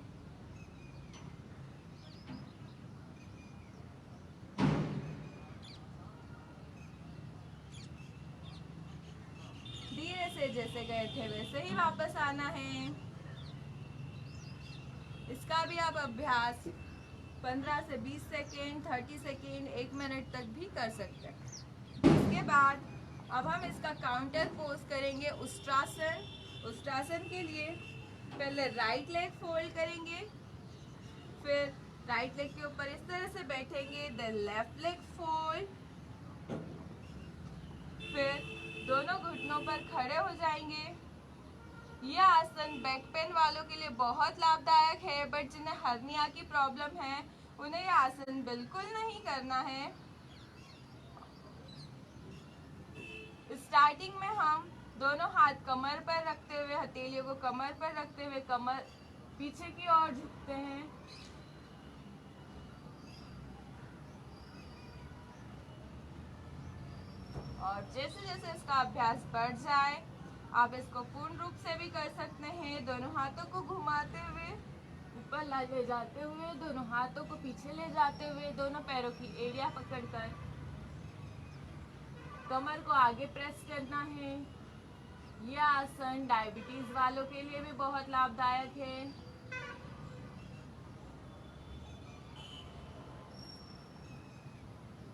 धीरे से जैसे गए थे वैसे ही वापस आना है। इसका भी आप अभ्यास 15 से 20 सेकेंड, 30 सेकेंड, 1 मिनट तक भी कर सकते हैं। इसके बाद अब हम इसका काउंटर पोज करेंगे उष्ट्रासन। उष्ट्रासन के लिए पहले राइट लेग फोल्ड करेंगे, फिर राइट लेग के ऊपर इस तरह से बैठेंगे, देन लेफ्ट लेग फोल्ड, फिर दोनों घुटनों पर खड़े हो जाएंगे। यह आसन बैक पेन वालों के लिए बहुत लाभदायक है, बट जिन्हें हर्निया की प्रॉब्लम है उन्हें यह आसन बिल्कुल नहीं करना है। स्टार्टिंग में हम दोनों हाथ कमर पर रखते हुए, हथेलियों को कमर पर रखते हुए कमर पीछे की ओर झुकते हैं। और जैसे जैसे इसका अभ्यास बढ़ जाए आप इसको पूर्ण रूप से भी कर सकते हैं। दोनों हाथों को घुमाते हुए, ऊपर ले जाते हुए, दोनों हाथों को पीछे ले जाते हुए, दोनों पैरों की एड़ियां पकड़कर कमर को आगे प्रेस करना है। यह आसन डायबिटीज वालों के लिए भी बहुत लाभदायक है।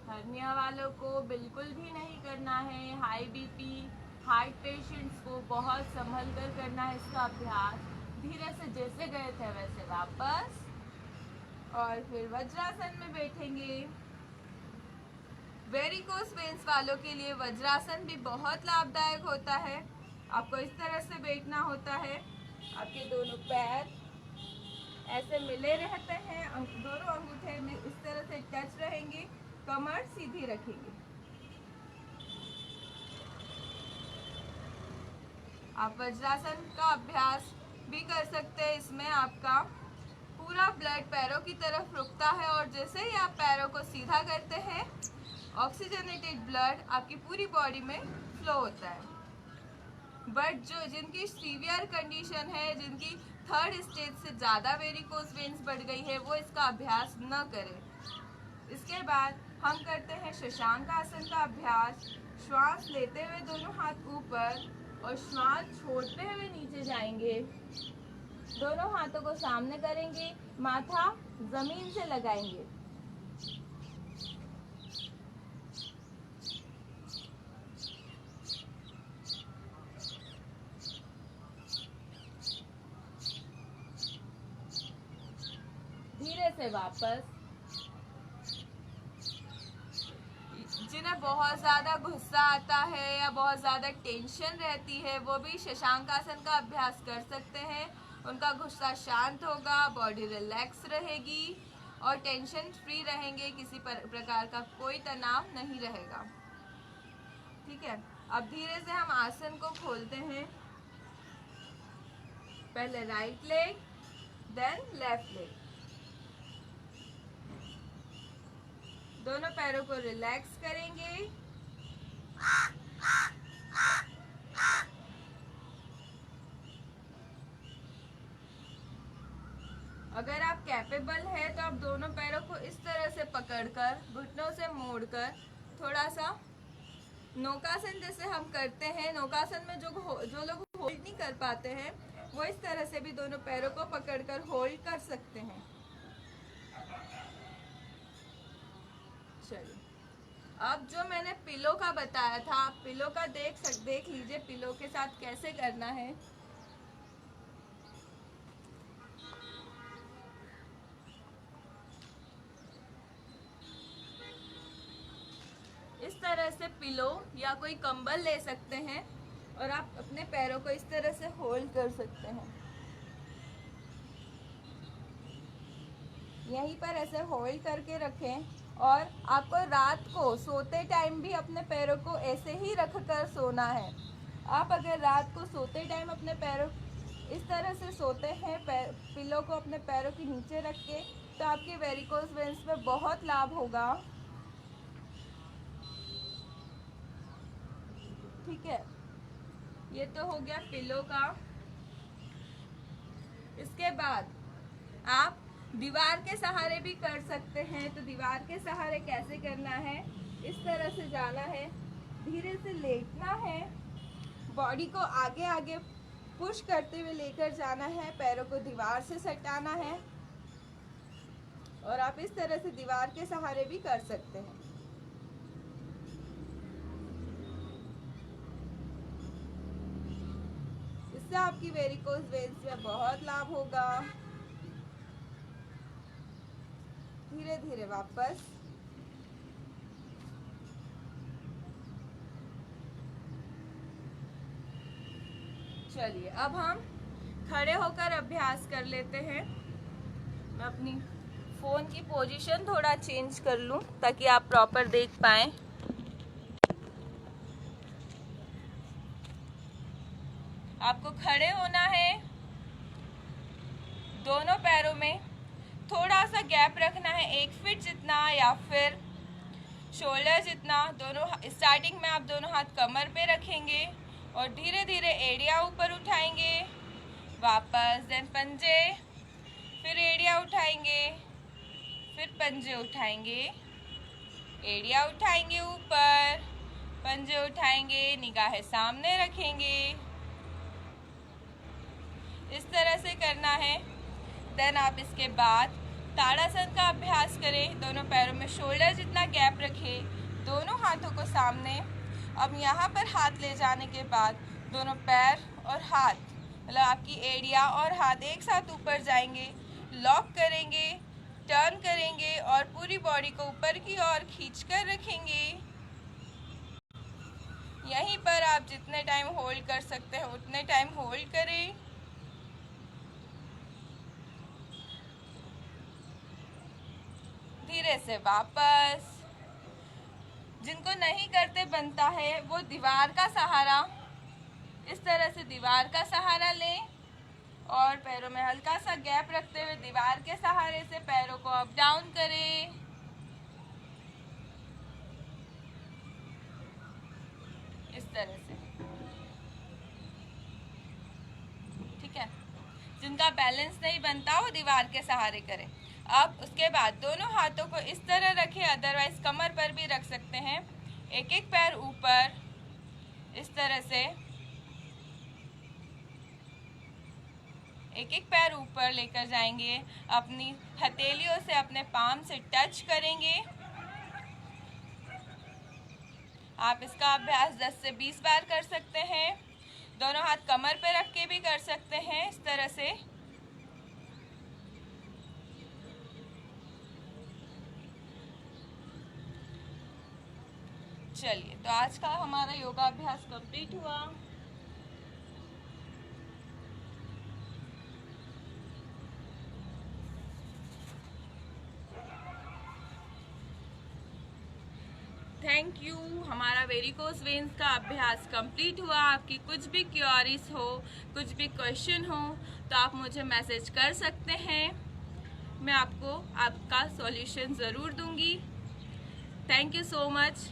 हर्निया वालों को बिल्कुल भी नहीं करना है। हाई बीपी, हार्ट पेशेंट्स को बहुत संभल कर करना है इसका अभ्यास। धीरे से जैसे गए थे वैसे वापस। और फिर वज्रासन में बैठेंगे। वेरिकोस वेन्स वालों के लिए वज्रासन भी बहुत लाभदायक होता है। आपको इस तरह से बैठना होता है, आपके दोनों पैर ऐसे मिले रहते हैं, दोनों अंगूठे में इस तरह से टच रहेंगे, कमर सीधी रखेंगे। आप वज्रासन का अभ्यास भी कर सकते हैं। इसमें आपका पूरा ब्लड पैरों की तरफ रुकता है और जैसे ही आप पैरों को सीधा करते हैं ऑक्सीजनेटेड ब्लड आपकी पूरी बॉडी में फ्लो होता है। बट जिनकी सीवियर कंडीशन है, जिनकी 3rd स्टेज से ज़्यादा वेरिकोस वेन्स बढ़ गई है, वो इसका अभ्यास न करें। इसके बाद हम करते हैं शशांक आसन का अभ्यास। श्वास लेते हुए दोनों हाथ ऊपर और श्वास छोड़ते हुए नीचे जाएंगे। दोनों हाथों को सामने करेंगे, माथा जमीन से लगाएंगे। धीरे से वापस। जिन्हें बहुत ज़्यादा गुस्सा आता है या बहुत ज़्यादा टेंशन रहती है वो भी शशांक आसन का अभ्यास कर सकते हैं। उनका गुस्सा शांत होगा, बॉडी रिलैक्स रहेगी और टेंशन फ्री रहेंगे, किसी प्रकार का कोई तनाव नहीं रहेगा। ठीक है, अब धीरे से हम आसन को खोलते हैं। पहले right leg, then left leg. दोनों पैरों को रिलैक्स करेंगे। अगर आप कैपेबल है तो आप दोनों पैरों को इस तरह से पकड़कर घुटनों से मोड़कर थोड़ा सा नौकासन जैसे हम करते हैं, नौकासन में जो लोग होल्ड नहीं कर पाते हैं वो इस तरह से भी दोनों पैरों को पकड़कर होल्ड कर सकते हैं। चलिए, अब जो मैंने पिलो का बताया था, आप पिलो का देख लीजिए पिलो के साथ कैसे करना है। इस तरह से पिलो या कोई कंबल ले सकते हैं और आप अपने पैरों को इस तरह से होल्ड कर सकते हैं। यहीं पर ऐसे होल्ड करके रखें और आपको रात को सोते टाइम भी अपने पैरों को ऐसे ही रख कर सोना है। आप अगर रात को सोते टाइम अपने पैरों इस तरह से सोते हैं, पिलो को अपने पैरों के नीचे रख के, तो आपके वेरिकोज वेन्स में बहुत लाभ होगा। ठीक है, ये तो हो गया पिलो का। इसके बाद आप दीवार के सहारे भी कर सकते हैं। तो दीवार के सहारे कैसे करना है, इस तरह से जाना है, धीरे से लेटना है, बॉडी को आगे आगे पुश करते हुए लेकर जाना है, पैरों को दीवार से सटाना है और आप इस तरह से दीवार के सहारे भी कर सकते हैं। इससे आपकी वेरिकोज वेन्स में बहुत लाभ होगा। धीरे धीरे वापस। चलिए, अब हम खड़े होकर अभ्यास कर लेते हैं। मैं अपनी फोन की पोजीशन थोड़ा चेंज कर लूं ताकि आप प्रॉपर देख पाएं। आपको खड़े होना है, दोनों पैरों में थोड़ा सा गैप रखना है, 1 फीट जितना या फिर शोल्डर जितना। दोनों स्टार्टिंग में आप दोनों हाथ कमर पे रखेंगे और धीरे धीरे एड़ियाँ ऊपर उठाएंगे, वापस, देन पंजे, फिर एड़ियाँ उठाएंगे, फिर पंजे उठाएंगे, एड़ियाँ उठाएंगे ऊपर, पंजे उठाएंगे, निगाहें सामने रखेंगे। इस तरह से करना है। देन आप इसके बाद ताड़ासन का अभ्यास करें। दोनों पैरों में शोल्डर जितना गैप रखें, दोनों हाथों को सामने। अब यहाँ पर हाथ ले जाने के बाद दोनों पैर और हाथ, मतलब आपकी एड़ियाँ और हाथ एक साथ ऊपर जाएंगे, लॉक करेंगे, टर्न करेंगे और पूरी बॉडी को ऊपर की ओर खींचकर रखेंगे। यहीं पर आप जितने टाइम होल्ड कर सकते हैं उतने टाइम होल्ड करें। धीरे से वापस। जिनको नहीं करते बनता है वो दीवार का सहारा, इस तरह से दीवार का सहारा लें और पैरों में हल्का सा गैप रखते हुए दीवार के सहारे से पैरों को अप डाउन करें। इस तरह से, ठीक है। जिनका बैलेंस नहीं बनता वो दीवार के सहारे करें। अब उसके बाद दोनों हाथों को इस तरह रखें, अदरवाइज कमर पर भी रख सकते हैं। एक एक पैर ऊपर, इस तरह से एक एक पैर ऊपर लेकर जाएंगे। अपनी हथेलियों से अपने पाम से टच करेंगे। आप इसका अभ्यास 10 से 20 बार कर सकते हैं। दोनों हाथ कमर पे रख के भी कर सकते हैं, इस तरह से। चलिए, तो आज का हमारा योगाभ्यास कंप्लीट हुआ। Thank you. हमारा वेरिकोस वेन्स का अभ्यास कंप्लीट हुआ। आपकी कुछ भी क्वेरीज हो, कुछ भी क्वेश्चन हो, तो आप मुझे मैसेज कर सकते हैं। मैं आपको आपका सॉल्यूशन ज़रूर दूंगी। Thank you so much.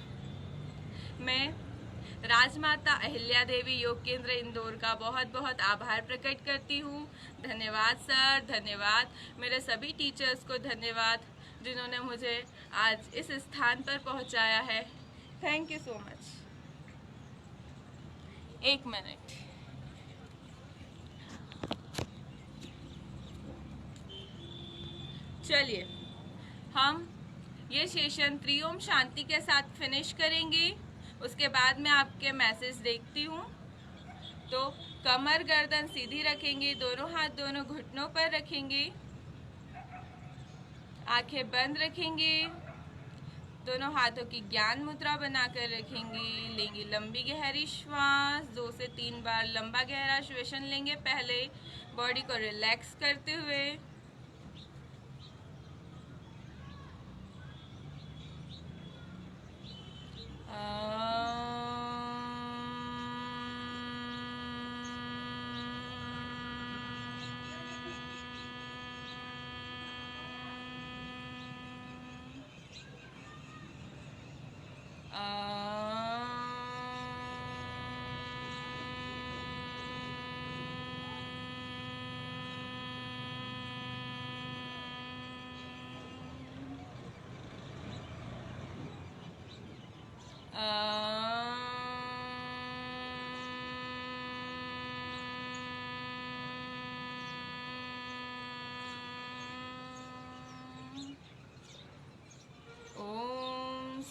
मैं राजमाता अहिल्या देवी योग केंद्र इंदौर का बहुत बहुत आभार प्रकट करती हूँ। धन्यवाद सर, धन्यवाद मेरे सभी टीचर्स को, धन्यवाद जिन्होंने मुझे आज इस स्थान पर पहुँचाया है। Thank you so much. एक मिनट। चलिए, हम ये सेशन त्रिओम शांति के साथ फिनिश करेंगे। उसके बाद मैं आपके मैसेज देखती हूँ। तो कमर गर्दन सीधी रखेंगे, दोनों हाथ दोनों घुटनों पर रखेंगे, आंखें बंद रखेंगे, दोनों हाथों की ज्ञान मुद्रा बनाकर रखेंगे। लेंगे लंबी गहरी श्वास, 2 से 3 बार लंबा गहरा श्वसन लेंगे। पहले बॉडी को रिलैक्स करते हुए।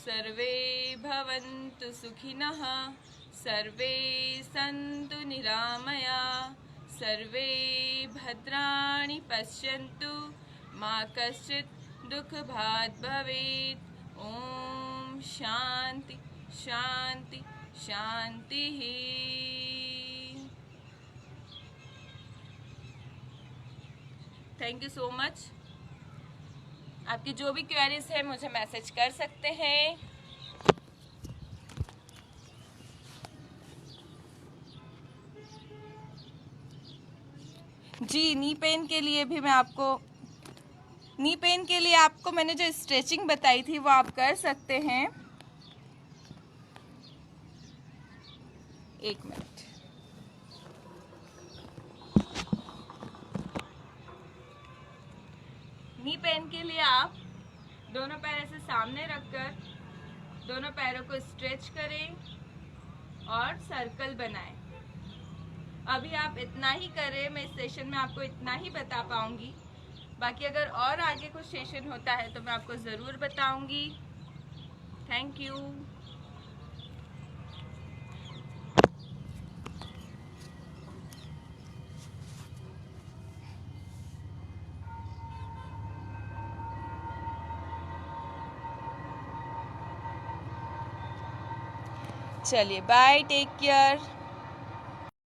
सर्वे भवन्तु सुखिनः, सर्वे सन्तु निरामया, सर्वे भद्राणि पश्यन्तु, मा कश्चित् दुःखभाग् भवेत्। ओम शांति शांति शांति। Thank you so much. आपकी जो भी क्वेरीज है मुझे मैसेज कर सकते हैं। जी, नी पेन के लिए भी मैं आपको मैंने जो स्ट्रेचिंग बताई थी वो आप कर सकते हैं। एक मिनट। नी पेन के लिए आप दोनों पैर ऐसे सामने रखकर दोनों पैरों को स्ट्रेच करें और सर्कल बनाएं। अभी आप इतना ही करें, मैं इस सेशन में आपको इतना ही बता पाऊंगी। बाकी अगर और आगे कुछ सेशन होता है तो मैं आपको ज़रूर बताऊंगी। Thank you. चलिए, बाय, टेक केयर।